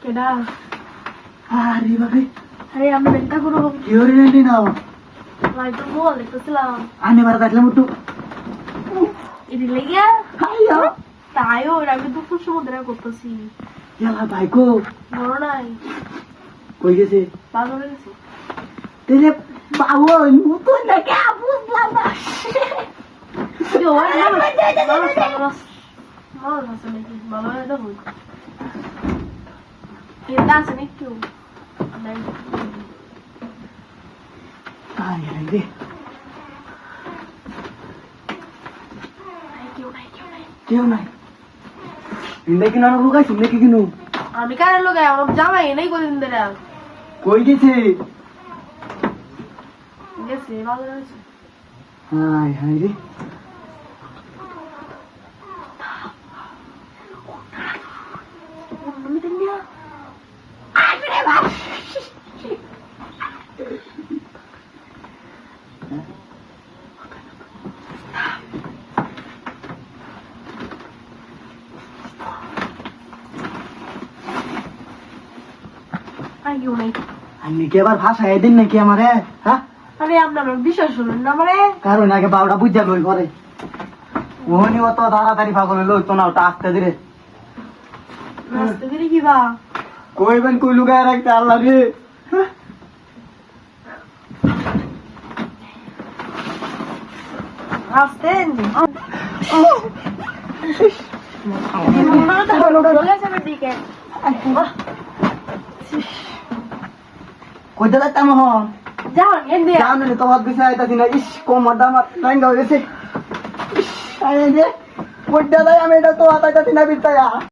কেডা আরে বাবা আরে আমি বেন্টা করো কি হরে রে নাও ভাই তো বল দেখতেছিলাম আনে বার দেখলাম একটু এটি লেগে আইয়া তাইও আমি দুপুর সমুদ্রে করতেছি ইয়ালা ভাইকো বড় নাই কই গেছে বাজারে গেছি তেলে বাবু নতুন দেখে বুঝলাম না কি ওই মাল আছে নাকি ভালো এটা বল এটা আছে নাকি কেউ নাই আই আই রে কেউ নাই ইন্দে কি না লুকাই শুনে কি কিনু আমি কারে লোক আমার জামাই নাই কদিন ধরে কই গেছে গেছে বাজারে গেছে হাই হাই রে আমি দিন দিয়া আইও নাই আমি কি আবার ভাষা এদিন নাকি আমারে হ্যাঁ আরে আপনার বিশ্বাস শুনুন না মানে কারণ আগে বাবুটা বুঝা লই করে ওহনি অত তাড়াতাড়ি পাগল হইলো তো না ওটা আসতে দিরে রাস্তা ধরে কি বা কইবেন কই লুকায় রাখতে আল্লাহ রে আসতেন কইতে লাগতাম হন যাও এনে জানো তো হাত বিষয় আইতাছি না ইস কোমর দামার লাইন হয়ে গেছে ইস আরে রে কইতে লাই আমি এটা তো আতাইতাছি না বিতায়া